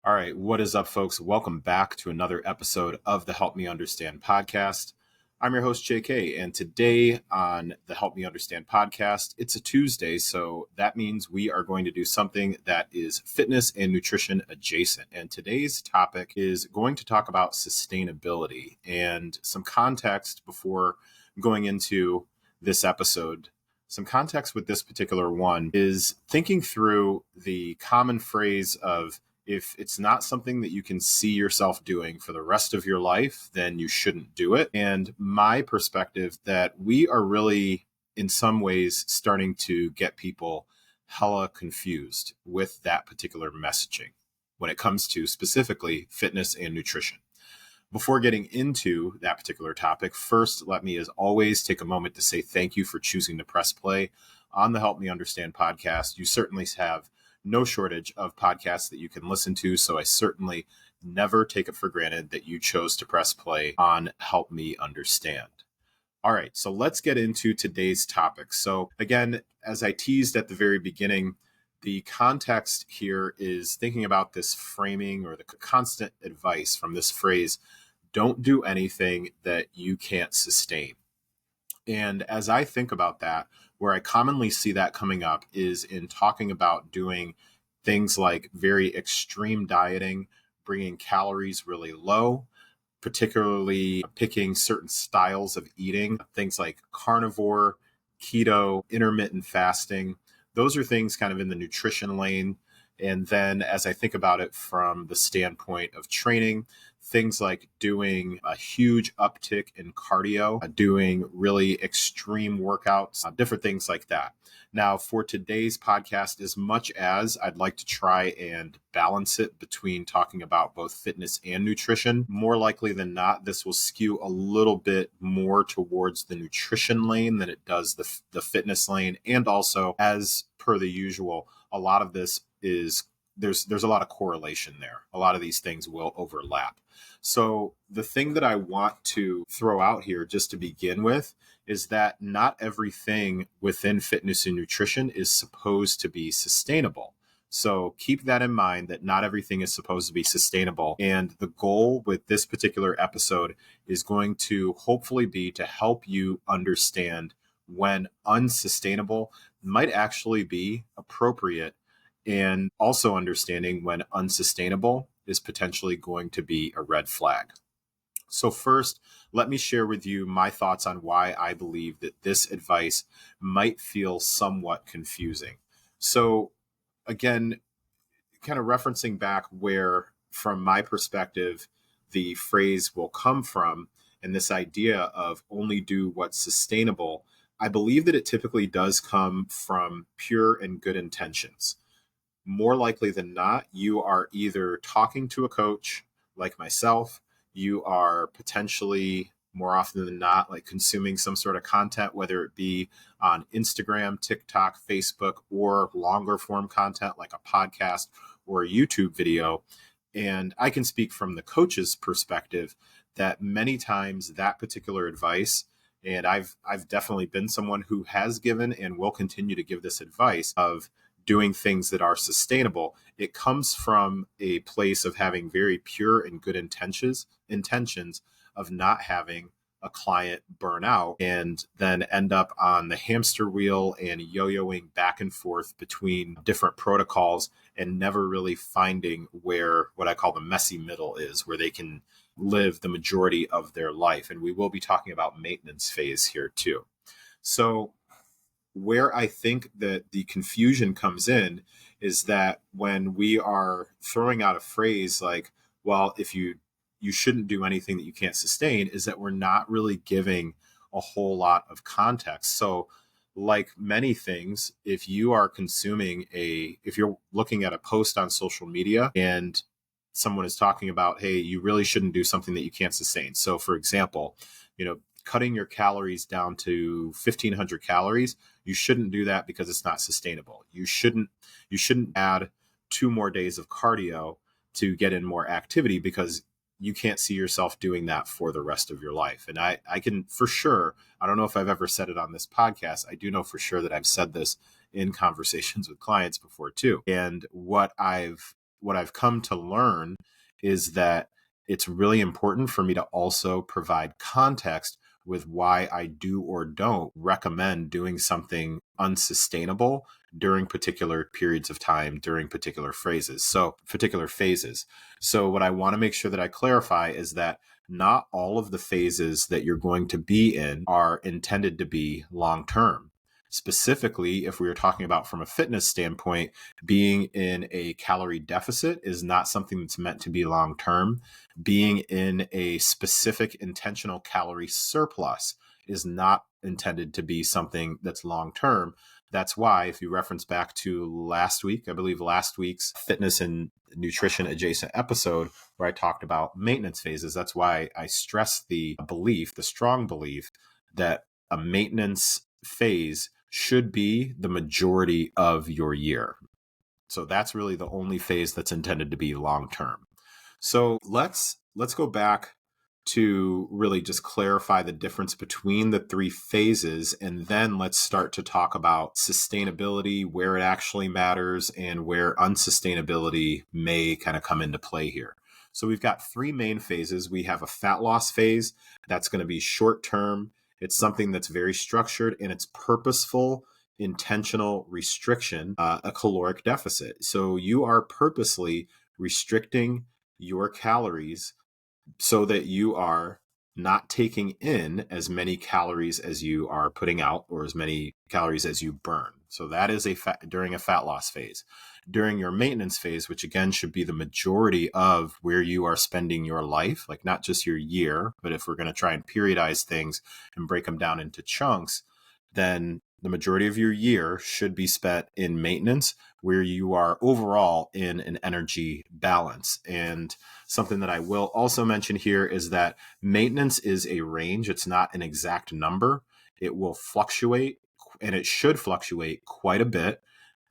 All right, what is up, folks? Welcome back to another episode of the Help Me Understand podcast. I'm your host, JK, and today on the Help Me Understand podcast, it's a Tuesday, so that means we are going to do something that is fitness and nutrition adjacent. And today's topic is going to talk about sustainability and some context before going into this episode. Some context with this particular one is thinking through the common phrase of, if it's not something that you can see yourself doing for the rest of your life, then you shouldn't do it. And my perspective that we are really, in some ways, starting to get people hella confused with that particular messaging when it comes to specifically fitness and nutrition. Before getting into that particular topic, first, let me, as always, take a moment to say thank you for choosing to press play on the Help Me Understand podcast. You certainly have no shortage of podcasts that you can listen to, so I certainly never take it for granted that you chose to press play on Help Me Understand. All right, so let's get into today's topic. So again, as I teased at the very beginning, the context here is thinking about this framing or the constant advice from this phrase, don't do anything that you can't sustain. And as I think about that, where I commonly see that coming up is in talking about doing things like very extreme dieting, bringing calories really low, particularly picking certain styles of eating, things like carnivore, keto, intermittent fasting. Those are things kind of in the nutrition lane. And then as I think about it from the standpoint of training, things like doing a huge uptick in cardio, doing really extreme workouts, different things like that. Now, for today's podcast, as much as I'd like to try and balance it between talking about both fitness and nutrition, more likely than not, this will skew a little bit more towards the nutrition lane than it does the fitness lane. And also, as per the usual, a lot of this is there's a lot of correlation there. A lot of these things will overlap. So the thing that I want to throw out here just to begin with is that not everything within fitness and nutrition is supposed to be sustainable. So keep that in mind, that not everything is supposed to be sustainable. And the goal with this particular episode is going to hopefully be to help you understand when unsustainable might actually be appropriate, and also understanding when unsustainable is potentially going to be a red flag. So first, let me share with you my thoughts on why I believe that this advice might feel somewhat confusing. So again, kind of referencing back where, from my perspective, the phrase will come from, and this idea of only do what's sustainable, I believe that it typically does come from pure and good intentions. More likely than not, you are either talking to a coach like myself, you are potentially, more often than not, like consuming some sort of content, whether it be on Instagram, TikTok, Facebook, or longer form content like a podcast or a YouTube video. And I can speak from the coach's perspective that many times that particular advice, and I've definitely been someone who has given and will continue to give this advice of doing things that are sustainable, it comes from a place of having very pure and good intentions of not having a client burn out and then end up on the hamster wheel and yo-yoing back and forth between different protocols and never really finding where what I call the messy middle is, where they can live the majority of their life. And we will be talking about maintenance phase here too. So where I think that the confusion comes in is that when we are throwing out a phrase like, well, if you shouldn't do anything that you can't sustain, is that we're not really giving a whole lot of context. So like many things, if you are if you're looking at a post on social media and someone is talking about, hey, you really shouldn't do something that you can't sustain. So for example, cutting your calories down to 1,500 calories, you shouldn't do that because it's not sustainable. You shouldn't add 2 more days of cardio to get in more activity because you can't see yourself doing that for the rest of your life. And I can for sure, I don't know if I've ever said it on this podcast. I do know for sure that I've said this in conversations with clients before too. And what I've what I've come to learn is that it's really important for me to also provide context with why I do or don't recommend doing something unsustainable during particular periods of time, during particular phases. So what I want to make sure that I clarify is that not all of the phases that you're going to be in are intended to be long term. Specifically, if we were talking about from a fitness standpoint, being in a calorie deficit is not something that's meant to be long term. Being in a specific intentional calorie surplus is not intended to be something that's long term. That's why, if you reference back to last week, I believe last week's fitness and nutrition adjacent episode where I talked about maintenance phases, that's why I stress the strong belief that a maintenance phase should be the majority of your year. So that's really the only phase that's intended to be long term. So let's go back to really just clarify the difference between the three phases, and then let's start to talk about sustainability, where it actually matters, and where unsustainability may kind of come into play here. So we've got three main phases. We have a fat loss phase that's going to be short term. It's something that's very structured and it's purposeful, intentional restriction, a caloric deficit. So you are purposely restricting your calories so that you are not taking in as many calories as you are putting out or as many calories as you burn. So that is during a fat loss phase. During your maintenance phase, which again should be the majority of where you are spending your life, like not just your year, but if we're going to try and periodize things and break them down into chunks, then the majority of your year should be spent in maintenance, where you are overall in an energy balance. And something that I will also mention here is that maintenance is a range. It's not an exact number. It will fluctuate, and it should fluctuate quite a bit.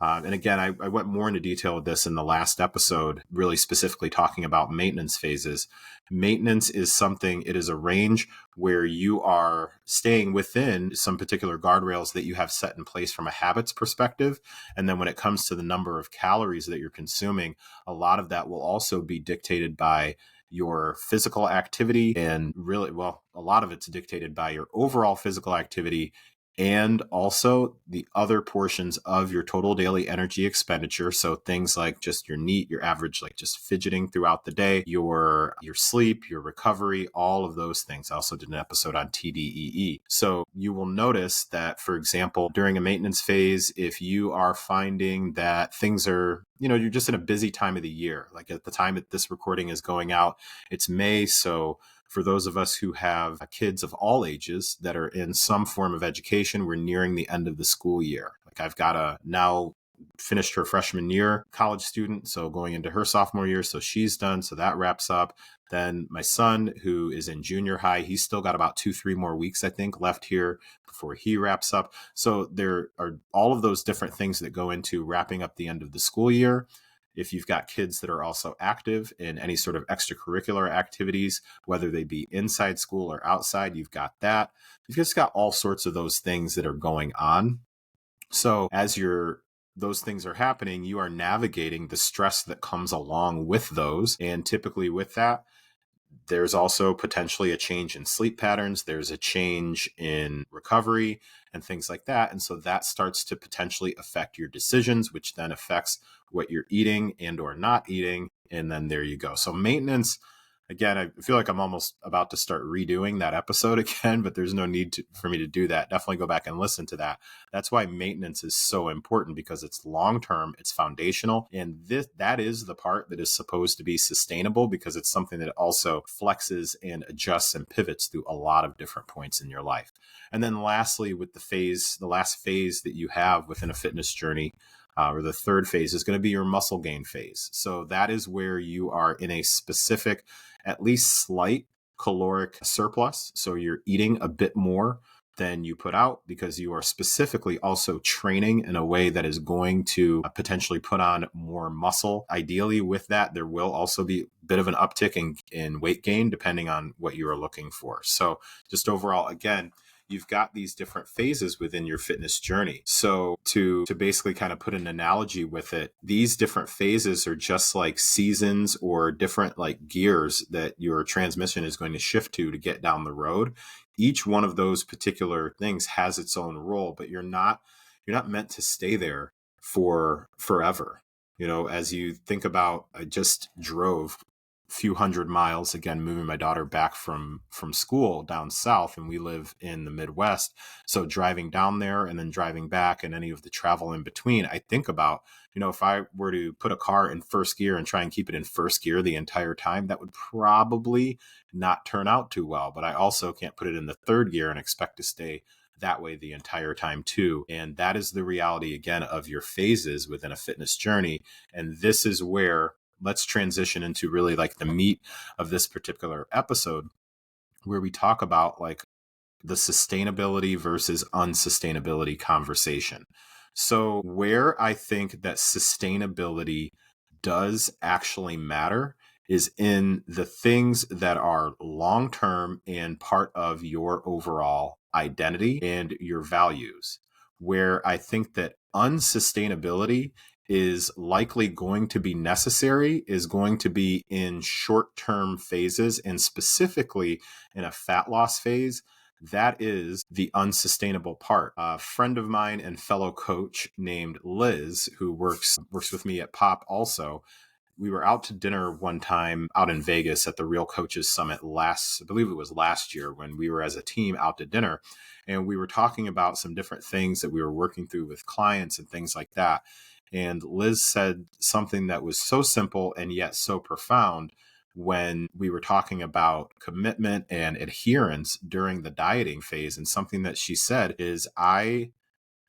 And again, I went more into detail with this in the last episode, really specifically talking about maintenance phases. Maintenance is it is a range where you are staying within some particular guardrails that you have set in place from a habits perspective. And then when it comes to the number of calories that you're consuming, a lot of that will also be dictated by your physical activity, and really, well, a lot of it's dictated by your overall physical activity and also the other portions of your total daily energy expenditure. So things like just your NEAT, your average, like just fidgeting throughout the day, your sleep, your recovery, all of those things. I also did an episode on TDEE. So you will notice that, for example, during a maintenance phase, if you are finding that things are, you're just in a busy time of the year, like at the time that this recording is going out, it's May. So for those of us who have kids of all ages that are in some form of education, we're nearing the end of the school year. Like I've got a now finished her freshman year college student, so going into her sophomore year, so she's done, so that wraps up. Then my son, who is in junior high, he's still got about 2-3 more weeks, I think, left here before he wraps up. So there are all of those different things that go into wrapping up the end of the school year. If you've got kids that are also active in any sort of extracurricular activities, whether they be inside school or outside, you've got that. You've just got all sorts of those things that are going on. So as those things are happening, you are navigating the stress that comes along with those. And typically with that, there's also potentially a change in sleep patterns. There's a change in recovery and things like that. And so that starts to potentially affect your decisions, which then affects what you're eating and or not eating. And then there you go. So maintenance, again, I feel like I'm almost about to start redoing that episode again, but there's no need for me to do that. Definitely go back and listen to that. That's why maintenance is so important, because it's long-term, it's foundational. And that is the part that is supposed to be sustainable, because it's something that also flexes and adjusts and pivots through a lot of different points in your life. And then lastly, with the last phase that you have within a fitness journey, or the third phase, is going to be your muscle gain phase. So that is where you are in a specific, at least slight caloric surplus. So you're eating a bit more than you put out, because you are specifically also training in a way that is going to potentially put on more muscle. Ideally with that, there will also be a bit of an uptick in weight gain, depending on what you are looking for. So just overall, again, you've got these different phases within your fitness journey. So to basically kind of put an analogy with it, these different phases are just like seasons or different like gears that your transmission is going to shift to get down the road. Each one of those particular things has its own role, but you're not meant to stay there for forever. As you think about, I just drove few hundred miles, again, moving my daughter back from school down south, and we live in the Midwest. So driving down there and then driving back and any of the travel in between, I think about, if I were to put a car in first gear and try and keep it in first gear the entire time, that would probably not turn out too well. But I also can't put it in the third gear and expect to stay that way the entire time too. And that is the reality, again, of your phases within a fitness journey. And this is where let's transition into really like the meat of this particular episode, where we talk about like the sustainability versus unsustainability conversation. So where I think that sustainability does actually matter is in the things that are long-term and part of your overall identity and your values. Where I think that unsustainability is likely going to be necessary is going to be in short-term phases, and specifically in a fat loss phase. That is the unsustainable part. A friend of mine and fellow coach named Liz, who works with me at Pop also, we were out to dinner one time out in Vegas at the Real Coaches Summit I believe it was last year, when we were as a team out to dinner, and we were talking about some different things that we were working through with clients and things like that. And Liz said something that was so simple and yet so profound when we were talking about commitment and adherence during the dieting phase. And something that she said is,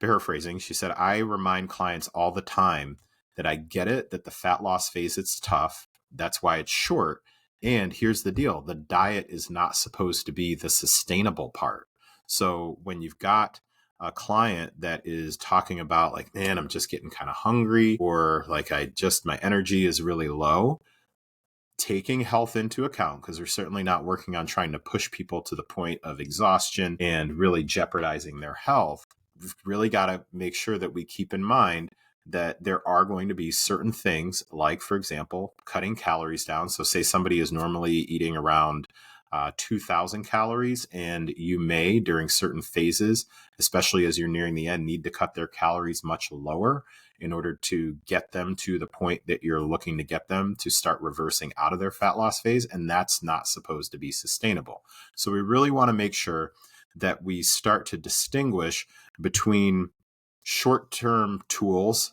paraphrasing, she said, I remind clients all the time that I get it, that the fat loss phase, it's tough. That's why it's short. And here's the deal. The diet is not supposed to be the sustainable part. So when you've got a client that is talking about like, man, I'm just getting kind of hungry, or like my energy is really low, taking health into account, because we're certainly not working on trying to push people to the point of exhaustion and really jeopardizing their health. We've really got to make sure that we keep in mind that there are going to be certain things, like, for example, cutting calories down. So say somebody is normally eating around 2,000 calories, and you may, during certain phases, especially as you're nearing the end, need to cut their calories much lower in order to get them to the point that you're looking to get them to start reversing out of their fat loss phase. And that's not supposed to be sustainable. So we really want to make sure that we start to distinguish between short-term tools,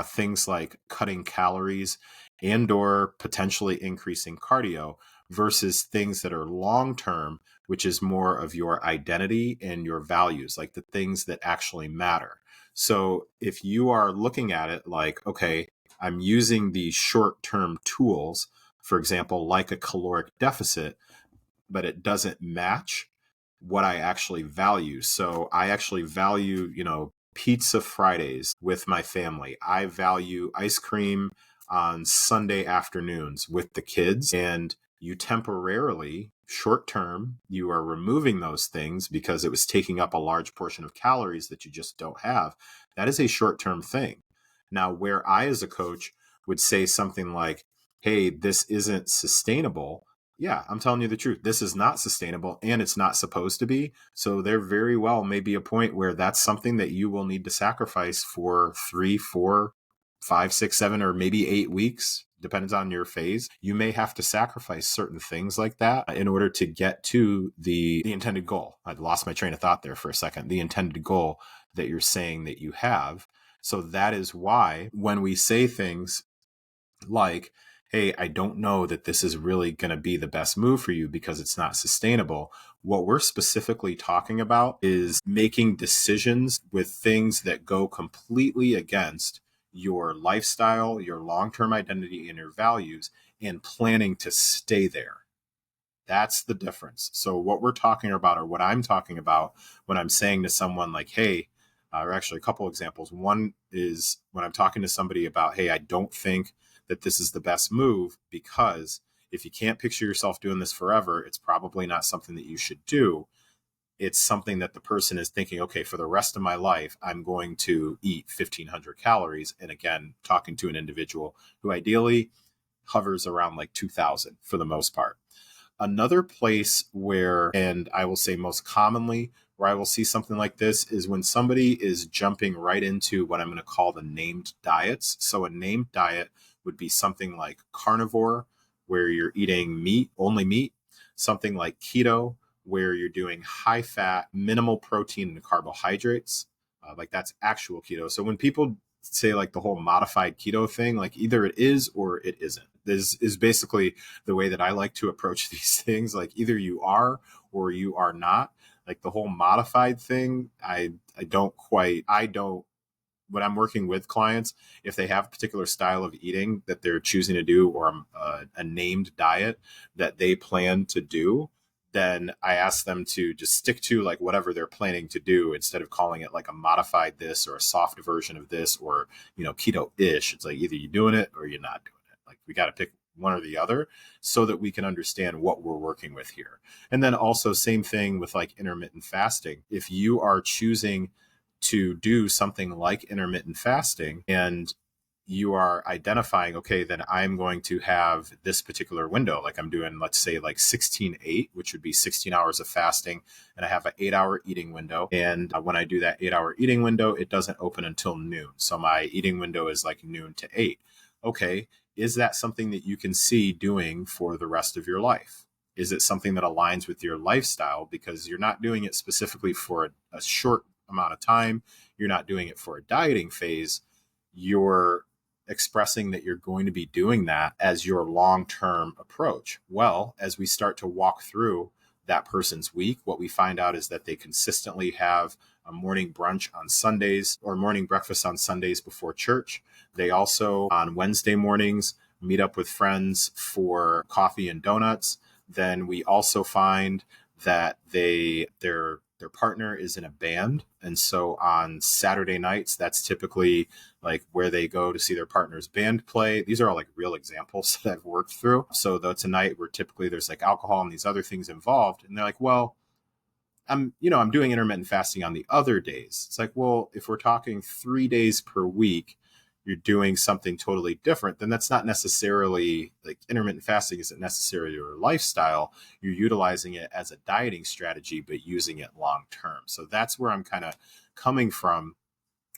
things like cutting calories and or potentially increasing cardio, versus things that are long-term, which is more of your identity and your values, like the things that actually matter. So if you are looking at it like, okay, I'm using these short-term tools, for example, like a caloric deficit, but it doesn't match what I actually value. So I actually value, pizza Fridays with my family. I value ice cream on Sunday afternoons with the kids. And you temporarily, short term, you are removing those things because it was taking up a large portion of calories that you just don't have. That is a short term thing. Now, where I, as a coach, would say something like, hey, this isn't sustainable. Yeah, I'm telling you the truth. This is not sustainable, and it's not supposed to be. So there very well may be a point where that's something that you will need to sacrifice for 3, 4, 5, 6, 7, or maybe 8 weeks, depends on your phase. You may have to sacrifice certain things like that in order to get to the intended goal. I lost my train of thought there for a second. The intended goal that you're saying that you have. So that is why when we say things like, hey, I don't know that this is really going to be the best move for you because it's not sustainable, what we're specifically talking about is making decisions with things that go completely against your lifestyle, your long-term identity, and your values, and planning to stay there. That's the difference. So what we're talking about, or what I'm talking about when I'm saying to someone like, hey, or actually a couple examples. One is when I'm talking to somebody about, hey, I don't think that this is the best move, because if you can't picture yourself doing this forever, it's probably not something that you should do. it's something that the person is thinking, okay, for the rest of my life, I'm going to eat 1,500 calories. And again, talking to an individual who ideally hovers around like 2,000 for the most part. Another place where, and I will say most commonly, where I will see something like this is when somebody is jumping right into what I'm going to call the named diets. So a named diet would be something like carnivore, where you're eating meat, only meat, something like keto, where you're doing high fat, minimal protein and carbohydrates. Like that's actual keto. So when people say like the whole modified keto thing, like either it is or it isn't. This is basically the way that I like to approach these things. Like either you are or you are not. Like the whole modified thing, I don't, when I'm working with clients, if they have a particular style of eating that they're choosing to do, or a named diet that they plan to do, then I ask them to just stick to like whatever they're planning to do instead of calling it like a modified this or a soft version of this or, keto-ish. It's like either you're doing it or you're not doing it. Like we got to pick one or the other so that we can understand what we're working with here. And then also same thing with like intermittent fasting. If you are choosing to do something like intermittent fasting and you are identifying, okay, then I'm going to have this particular window. Like I'm doing, let's say like 16-8, which would be 16 hours of fasting. And I have an 8-hour eating window. And when I do that 8-hour eating window, it doesn't open until noon. So my eating window is like noon to 8. Okay. Is that something that you can see doing for the rest of your life? Is it something that aligns with your lifestyle? Because you're not doing it specifically for a short amount of time. You're not doing it for a dieting phase. You're expressing that you're going to be doing that as your long-term approach. Well, as we start to walk through that person's week, what we find out is that they consistently have a morning brunch on Sundays or morning breakfast on Sundays before church. They also, on Wednesday mornings, meet up with friends for coffee and donuts. Then we also find that their partner is in a band. And so on Saturday nights, that's typically like where they go to see their partner's band play. These are all like real examples that I've worked through. So that's a night where typically there's like alcohol and these other things involved. And they're like, well, I'm doing intermittent fasting on the other days. It's like, well, if we're talking 3 days per week, you're doing something totally different, then that's not necessarily like intermittent fasting isn't necessarily your lifestyle. You're utilizing it as a dieting strategy, but using it long term. So that's where I'm kind of coming from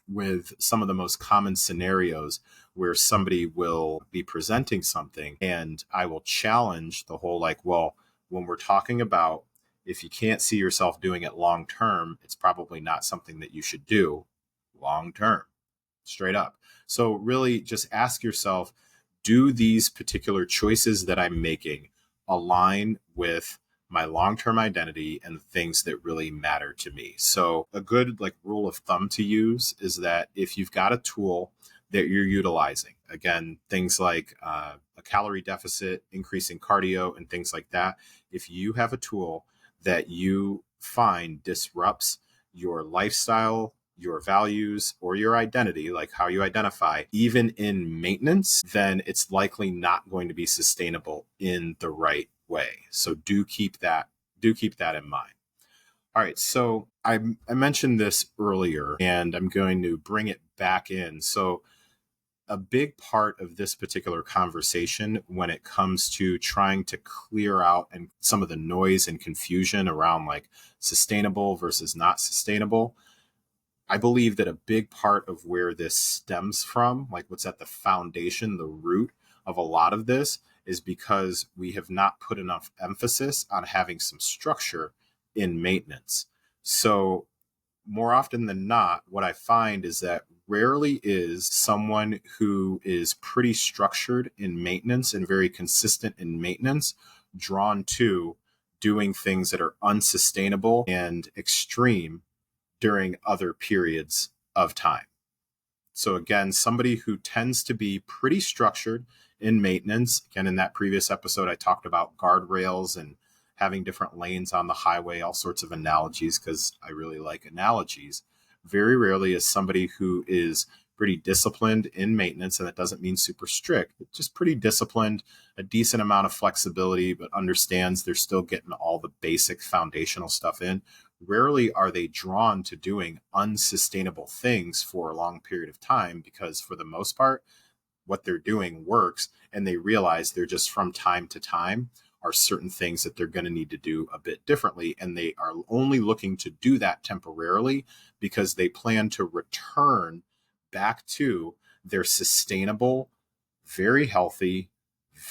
with some of the most common scenarios where somebody will be presenting something and I will challenge the whole like, well, when we're talking about if you can't see yourself doing it long term, it's probably not something that you should do long term, straight up. So really just ask yourself, do these particular choices that I'm making align with my long-term identity and the things that really matter to me? So a good like rule of thumb to use is that if you've got a tool that you're utilizing, again, things like a calorie deficit, increasing cardio and things like that, if you have a tool that you find disrupts your lifestyle, your values, or your identity, like how you identify, even in maintenance, then it's likely not going to be sustainable in the right way. So do keep that in mind. All right. So I mentioned this earlier and I'm going to bring it back in. So a big part of this particular conversation when it comes to trying to clear out and some of the noise and confusion around like sustainable versus not sustainable, I believe that a big part of where this stems from, like what's at the foundation, the root of a lot of this, is because we have not put enough emphasis on having some structure in maintenance. So more often than not, what I find is that rarely is someone who is pretty structured in maintenance and very consistent in maintenance drawn to doing things that are unsustainable and extreme during other periods of time. So again, somebody who tends to be pretty structured in maintenance. Again, in that previous episode, I talked about guardrails and having different lanes on the highway, all sorts of analogies, because I really like analogies. Very rarely is somebody who is pretty disciplined in maintenance, and that doesn't mean super strict, but just pretty disciplined, a decent amount of flexibility, but understands they're still getting all the basic foundational stuff in. rarely are they drawn to doing unsustainable things for a long period of time, because for the most part, what they're doing works, and they realize they're just, from time to time, are certain things that they're going to need to do a bit differently. And they are only looking to do that temporarily because they plan to return back to their sustainable, very healthy,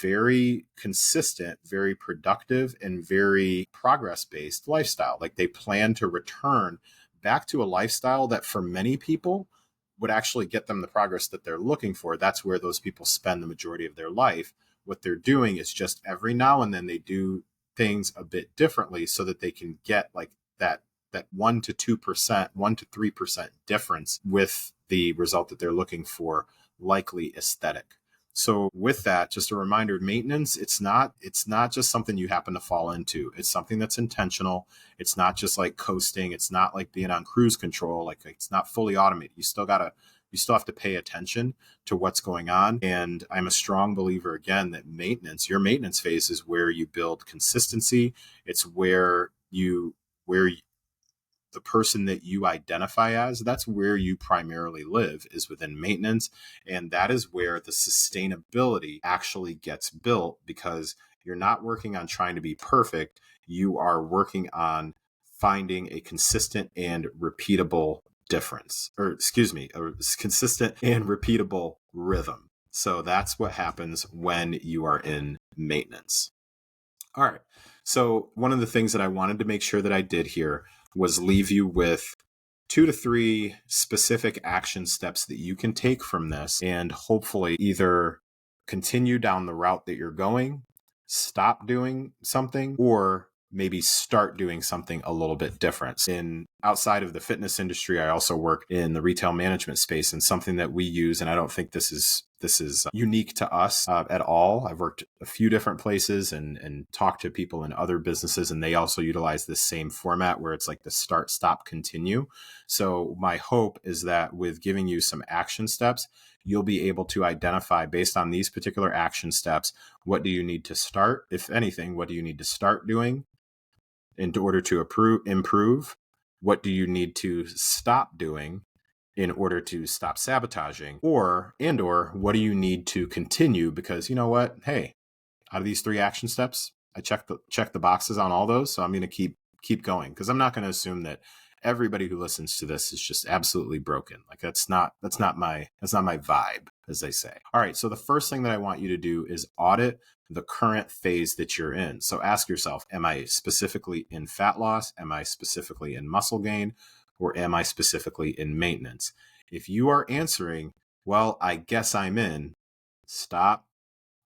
very consistent, very productive, and very progress based lifestyle. Like, they plan to return back to a lifestyle that for many people would actually get them the progress that they're looking for. That's where those people spend the majority of their life. What they're doing is just every now and then they do things a bit differently so that they can get like that 1 to 2%, 1 to 3% difference with the result that they're looking for, likely aesthetic. So with that, just a reminder, maintenance, it's not just something you happen to fall into. It's something that's intentional. It's not just like coasting. It's not like being on cruise control. Like, it's not fully automated. You still have to pay attention to what's going on. And I'm a strong believer, again, that your maintenance phase is where you build consistency. It's where the person that you identify as, that's where you primarily live, is within maintenance. And that is where the sustainability actually gets built, because you're not working on trying to be perfect. You are working on finding a consistent and repeatable a consistent and repeatable rhythm. So that's what happens when you are in maintenance. All right. So one of the things that I wanted to make sure that I did here was leave you with 2 to 3 specific action steps that you can take from this, and hopefully either continue down the route that you're going, stop doing something, or maybe start doing something a little bit different. Outside of the fitness industry, I also work in the retail management space, and something that we use, and I don't think this is unique to us at all. I've worked a few different places and talked to people in other businesses, and they also utilize this same format where it's like the start, stop, continue. So my hope is that with giving you some action steps, you'll be able to identify, based on these particular action steps, what do you need to start, if anything, what do you need to start doing in order to improve? What do you need to stop doing in order to stop sabotaging? Or what do you need to continue? Because you know what? Hey, out of these 3 action steps, I check the boxes on all those. So I'm going to keep going, because I'm not going to assume that everybody who listens to this is just absolutely broken. Like, that's not my vibe, as they say. All right. So the first thing that I want you to do is audit the current phase that you're in. So ask yourself, am I specifically in fat loss? Am I specifically in muscle gain? Or am I specifically in maintenance? If you are answering, well, I guess I'm in, stop,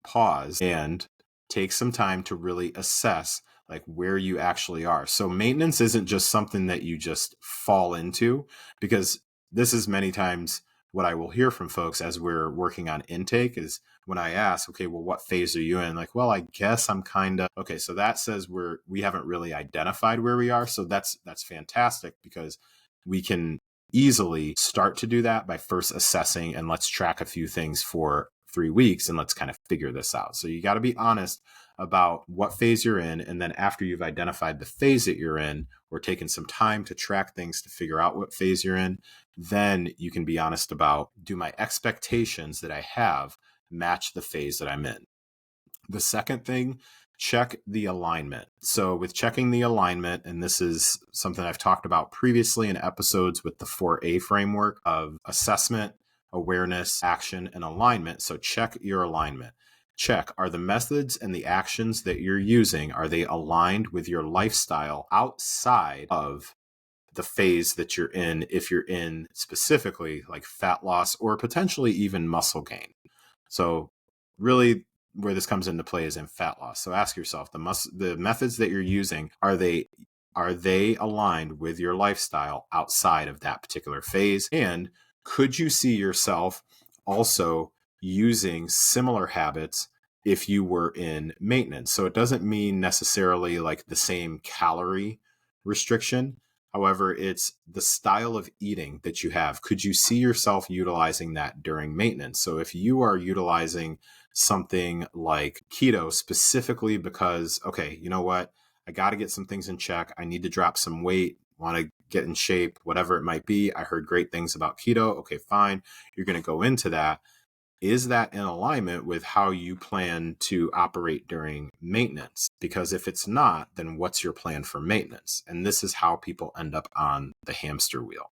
pause, and take some time to really assess like where you actually are. So maintenance isn't just something that you just fall into, because this is many times what I will hear from folks as we're working on intake is when I ask, okay, well, what phase are you in? Like, well, I guess I'm kind of, okay. So that says we haven't really identified where we are. So that's fantastic, because we can easily start to do that by first assessing, and let's track a few things for 3 weeks and let's kind of figure this out. So you got to be honest about what phase you're in. And then after you've identified the phase that you're in, or taken some time to track things to figure out what phase you're in, then you can be honest about, do my expectations that I have match the phase that I'm in? The second thing, check the alignment. So with checking the alignment, and this is something I've talked about previously in episodes with the 4A framework of assessment, awareness, action, and alignment. So check your alignment. Check, are the methods and the actions that you're using, are they aligned with your lifestyle outside of the phase that you're in, if you're in specifically like fat loss or potentially even muscle gain? So really where this comes into play is in fat loss. So ask yourself, the methods that you're using, are they aligned with your lifestyle outside of that particular phase? And could you see yourself also using similar habits if you were in maintenance? So it doesn't mean necessarily like the same calorie restriction. However, it's the style of eating that you have. Could you see yourself utilizing that during maintenance? So if you are utilizing something like keto specifically because, okay, you know what? I got to get some things in check. I need to drop some weight want to get in shape, whatever it might be. I heard great things about keto. Okay, fine. You're going to go into that. Is that in alignment with how you plan to operate during maintenance? Because if it's not, then what's your plan for maintenance? And this is how people end up on the hamster wheel.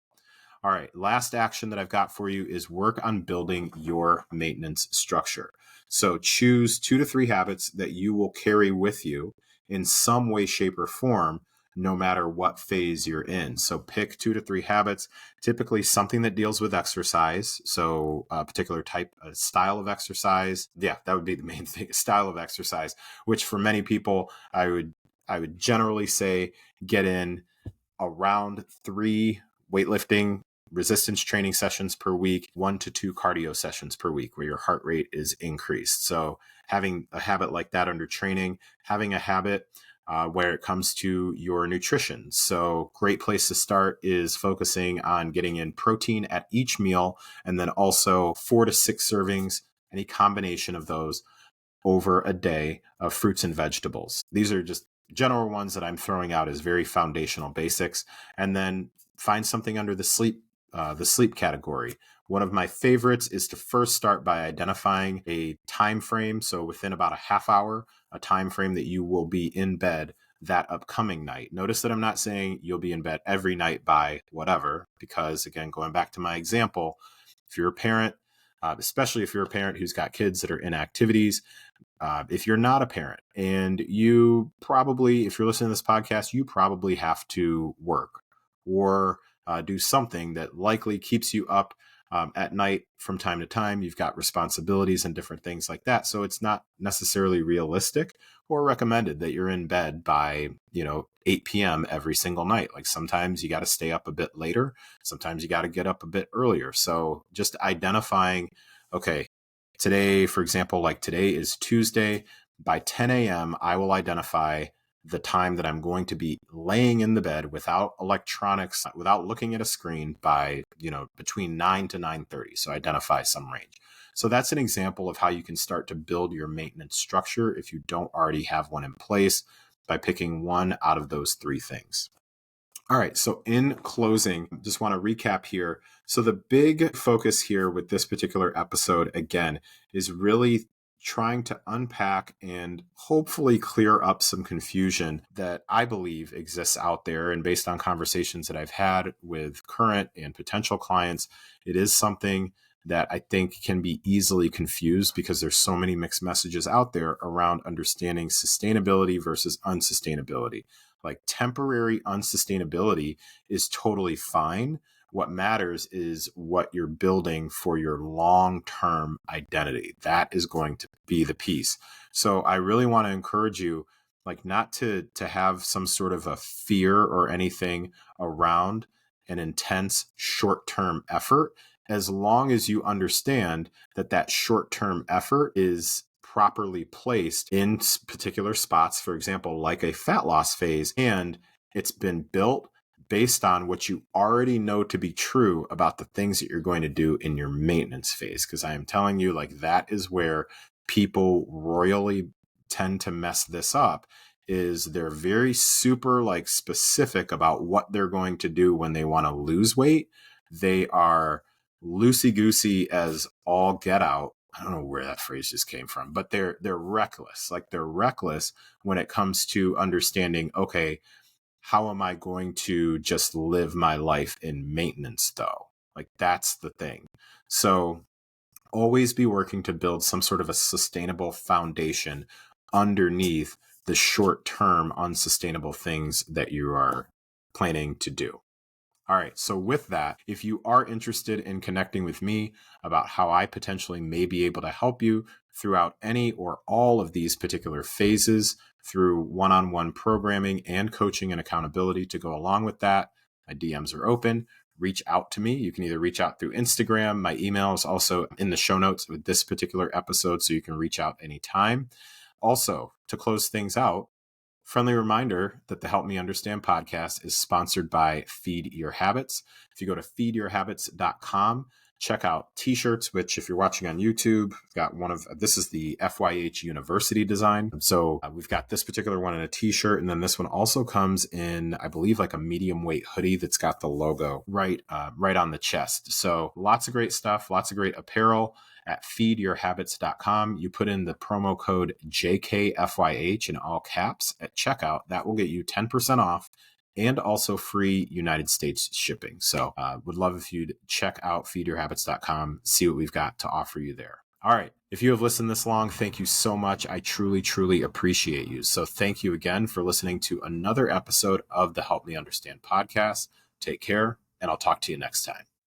All right, last action that I've got for you is work on building your maintenance structure. So choose 2 to 3 habits that you will carry with you in some way, shape, or form, no matter what phase you're in. So pick 2 to 3 habits, typically something that deals with exercise. So a particular type, a style of exercise. Yeah, that would be the main thing, style of exercise, which for many people, I would generally say get in around 3 weightlifting resistance training sessions per week, 1 to 2 cardio sessions per week where your heart rate is increased. So having a habit like that under training, having a habit where it comes to your nutrition. So great place to start is focusing on getting in protein at each meal, and then also 4 to 6 servings, any combination of those over a day of fruits and vegetables. These are just general ones that I'm throwing out as very foundational basics. And then find something under the sleep category. One of my favorites is to first start by identifying a time frame. So within about a half hour, a time frame that you will be in bed that upcoming night. Notice that I'm not saying you'll be in bed every night by whatever, because again, going back to my example, if you're a parent, especially if you're a parent who's got kids that are in activities, if you're not a parent and you probably, if you're listening to this podcast, you probably have to work or do something that likely keeps you up at night from time to time. You've got responsibilities and different things like that. So it's not necessarily realistic or recommended that you're in bed by, 8 p.m. every single night. Like sometimes you got to stay up a bit later. Sometimes you got to get up a bit earlier. So just identifying, okay, today, for example, like today is Tuesday. By 10 a.m., I will identify the time that I'm going to be laying in the bed without electronics, without looking at a screen by, between 9 to 9:30. So identify some range. So that's an example of how you can start to build your maintenance structure if you don't already have one in place by picking one out of those 3 things. All right. So in closing, just want to recap here. So the big focus here with this particular episode, again, is really trying to unpack and hopefully clear up some confusion that I believe exists out there. And based on conversations that I've had with current and potential clients, it is something that I think can be easily confused because there's so many mixed messages out there around understanding sustainability versus unsustainability. Like temporary unsustainability is totally fine. What matters is what you're building for your long-term identity. That is going to be the piece. So I really want to encourage you, like not to have some sort of a fear or anything around an intense short-term effort, as long as you understand that that short-term effort is properly placed in particular spots, for example, like a fat loss phase, and it's been built based on what you already know to be true about the things that you're going to do in your maintenance phase. Because I am telling you, like, that is where people royally tend to mess this up, is they're very super like specific about what they're going to do when they want to lose weight. They are loosey-goosey as all get out. I don't know where that phrase just came from, but they're reckless. Like they're reckless when it comes to understanding, okay, how am I going to just live my life in maintenance though? Like that's the thing. So always be working to build some sort of a sustainable foundation underneath the short-term unsustainable things that you are planning to do. All right. So with that, if you are interested in connecting with me about how I potentially may be able to help you throughout any or all of these particular phases through one-on-one programming and coaching and accountability to go along with that, my DMs are open. Reach out to me. You can either reach out through Instagram. My email is also in the show notes with this particular episode, so you can reach out anytime. Also, to close things out, friendly reminder that the Help Me Understand podcast is sponsored by Feed Your Habits. If you go to feedyourhabits.com, check out t-shirts, which if you're watching on YouTube, we've got this is the FYH University design. So we've got this particular one in a t-shirt. And then this one also comes in, I believe, like a medium weight hoodie that's got the logo right on the chest. So lots of great stuff, lots of great apparel at feedyourhabits.com. You put in the promo code JKFYH in all caps at checkout. That will get you 10% off and also free United States shipping. So would love if you'd check out feedyourhabits.com, see what we've got to offer you there. All right. If you have listened this long, thank you so much. I truly, truly appreciate you. So thank you again for listening to another episode of the Help Me Understand podcast. Take care, and I'll talk to you next time.